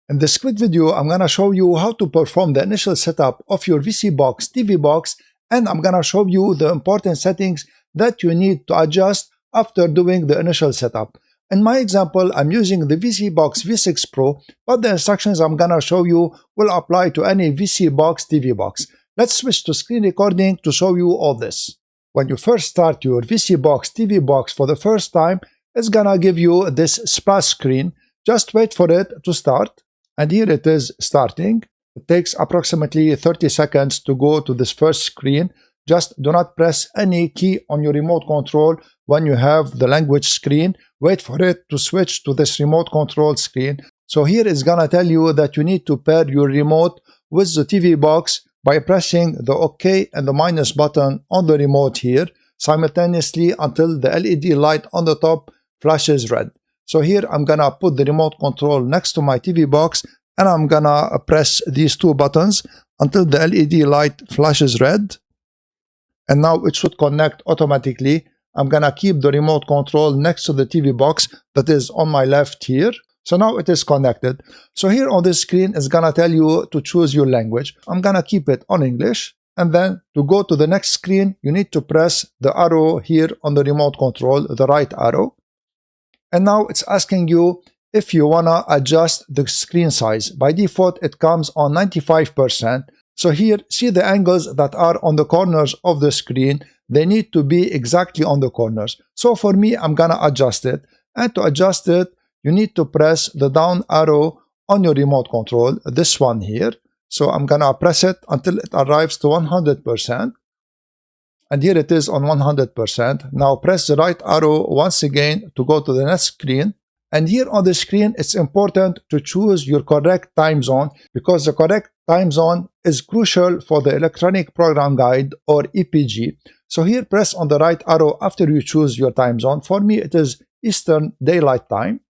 In this quick video, I'm gonna show you how to perform the initial setup of your vSeeBox TV box, and I'm gonna show you the important settings that you need to adjust after doing the initial setup. In my example, I'm using the vSeeBox V6 Pro, but the instructions I'm gonna show you will apply to any vSeeBox TV box. Let's switch to screen recording to show you all this. When you first start your vSeeBox TV box for the first time, it's gonna give you this splash screen. Just wait for it to start. And here it is starting. It takes approximately 30 seconds to go to this first screen. Just do not press any key on your remote control when you have the language screen. Wait for it to switch to this remote control screen. So here it's gonna tell you that you need to pair your remote with the TV box by pressing the OK and the minus button on the remote here simultaneously until the LED light on the top flashes red. So here I'm gonna put the remote control next to my TV box and I'm gonna press these two buttons until the LED light flashes red. And now it should connect automatically. I'm gonna keep the remote control next to the TV box that is on my left here. So now it is connected. So here on this screen it's gonna tell you to choose your language. I'm gonna keep it on English. And then to go to the next screen, you need to press the arrow here on the remote control, the right arrow. And now it's asking you if you wanna adjust the screen size. By default, it comes on 95%. So here, see the angles that are on the corners of the screen. They need to be exactly on the corners. So for me, I'm gonna adjust it. And to adjust it, you need to press the down arrow on your remote control, this one here. So I'm gonna press it until it arrives to 100%. And here it is on 100%. Now press the right arrow once again to go to the next screen. And here on the screen, it's important to choose your correct time zone because the correct time zone is crucial for the electronic program guide or EPG. So here press on the right arrow after you choose your time zone. For me, it is Eastern Daylight Time.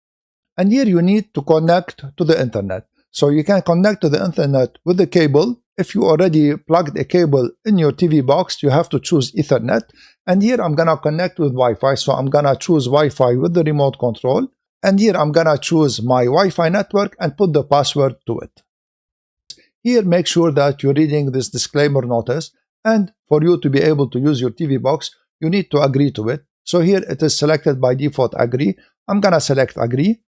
And here you need to connect to the internet. So you can connect to the internet with the cable. If you already plugged a cable in your TV box, you have to choose Ethernet. And here I'm gonna connect with Wi-Fi. So I'm gonna choose Wi-Fi with the remote control. And here I'm gonna choose my Wi-Fi network and put the password to it. Here make sure that you're reading this disclaimer notice. And for you to be able to use your TV box, you need to agree to it. So here it is selected by default agree. I'm gonna select agree.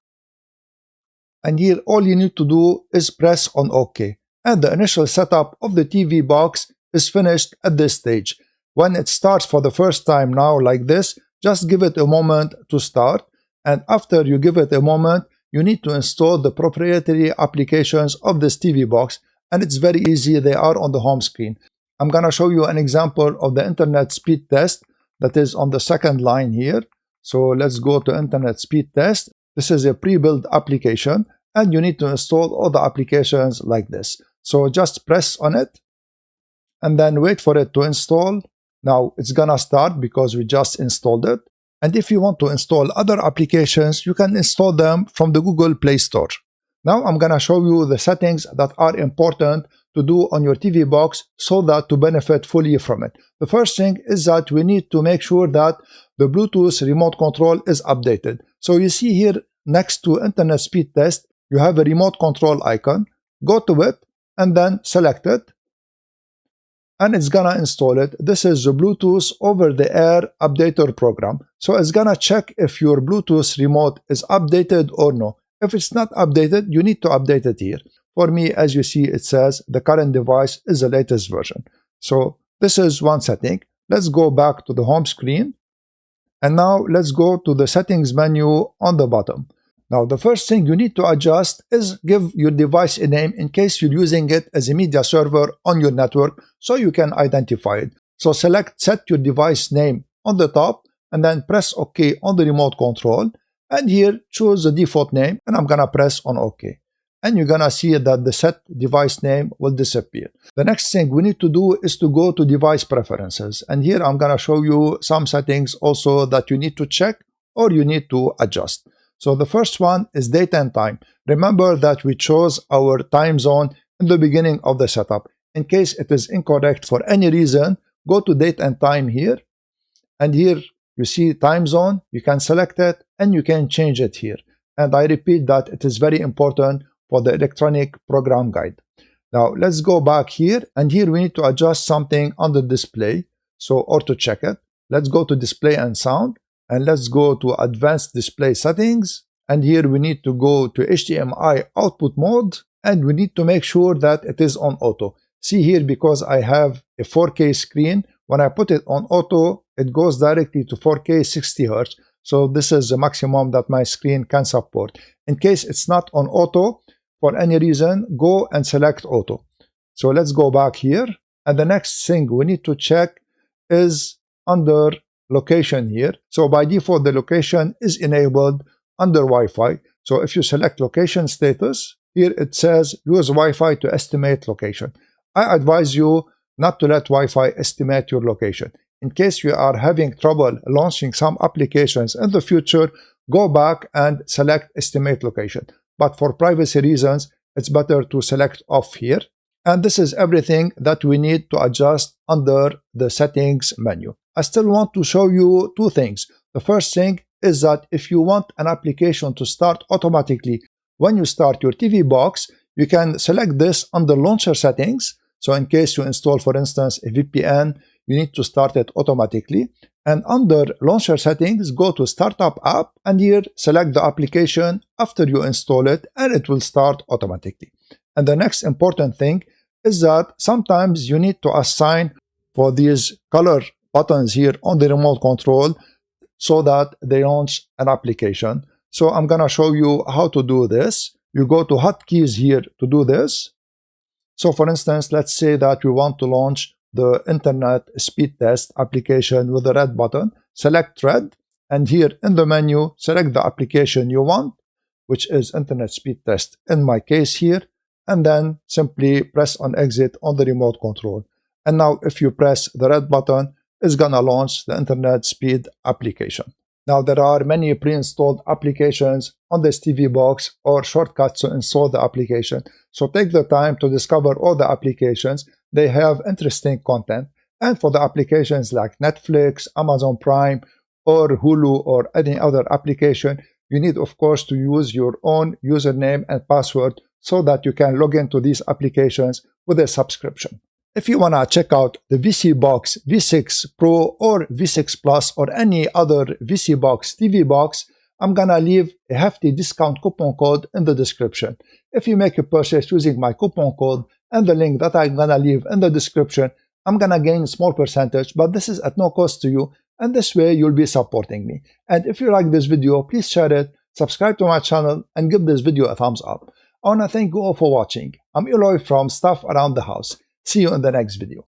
And here all you need to do is press on OK. And the initial setup of the TV box is finished at this stage. When it starts for the first time now like this, just give it a moment to start. And after you give it a moment, you need to install the proprietary applications of this TV box. And it's very easy, they are on the home screen. I'm gonna show you an example of the internet speed test that is on the second line here. So let's go to internet speed test. This is a pre-built application and you need to install all the applications like this. So just press on it and then wait for it to install. Now it's gonna start because we just installed it. And if you want to install other applications, you can install them from the Google Play Store. Now I'm gonna show you the settings that are important to do on your TV box so that to benefit fully from it. The first thing is that we need to make sure that the Bluetooth remote control is updated. So you see here next to internet speed test, you have a remote control icon. Go to it and then select it. And it's gonna install it. This is the Bluetooth over-the-air updater program. So it's gonna check if your Bluetooth remote is updated or no. If it's not updated, you need to update it here. For me, as you see, it says the current device is the latest version. So this is one setting. Let's go back to the home screen. And now let's go to the settings menu on the bottom. Now the first thing you need to adjust is give your device a name in case you're using it as a media server on your network so you can identify it. So select set your device name on the top and then press OK on the remote control. And here choose the default name and I'm gonna press on OK. And you're gonna see that the set device name will disappear. The next thing we need to do is to go to device preferences. And here I'm gonna show you some settings also that you need to check or you need to adjust. So the first one is date and time. Remember that we chose our time zone in the beginning of the setup. In case it is incorrect for any reason, go to date and time here. And here you see time zone, you can select it and you can change it here. And I repeat that it is very important for the electronic program guide. Now let's go back here, and here we need to adjust something under display, so auto check it. Let's go to display and sound, and let's go to advanced display settings, and here we need to go to HDMI output mode, and we need to make sure that it is on auto. See here, because I have a 4K screen, when I put it on auto, it goes directly to 4K 60 Hz. So this is the maximum that my screen can support. In case it's not on auto, for any reason, go and select auto. So let's go back here. And the next thing we need to check is under location here. So by default, the location is enabled under Wi-Fi. So if you select location status, here it says use Wi-Fi to estimate location. I advise you not to let Wi-Fi estimate your location. In case you are having trouble launching some applications in the future, go back and select estimate location. But for privacy reasons, it's better to select off here. And this is everything that we need to adjust under the settings menu. I still want to show you two things. The first thing is that if you want an application to start automatically when you start your TV box, you can select this under launcher settings. So in case you install, for instance, a VPN, you need to start it automatically. And under launcher settings, go to startup app, and here select the application after you install it, and it will start automatically. And the next important thing is that sometimes you need to assign for these color buttons here on the remote control so that they launch an application. So I'm gonna show you how to do this. You go to hotkeys here to do this. So for instance, let's say that we want to launch the internet speed test application with the red button. Select red, and here in the menu, select the application you want, which is internet speed test in my case here, and then simply press on exit on the remote control. And now if you press the red button, it's gonna launch the internet speed application. Now there are many pre-installed applications on this TV box or shortcuts to install the application. So take the time to discover all the applications. They have interesting content. And for the applications like Netflix, Amazon Prime, or Hulu, or any other application, you need, of course, to use your own username and password so that you can log into these applications with a subscription. If you want to check out the vSeeBox V6 Pro or V6 Plus or any other vSeeBox TV box, I'm gonna leave a hefty discount coupon code in the description. If you make a purchase using my coupon code and the link that I'm gonna leave in the description, I'm gonna gain a small percentage, but this is at no cost to you, and this way you'll be supporting me. And if you like this video, please share it, subscribe to my channel, and give this video a thumbs up. I wanna thank you all for watching. I'm Eloy from Stuff Around the House. See you in the next video.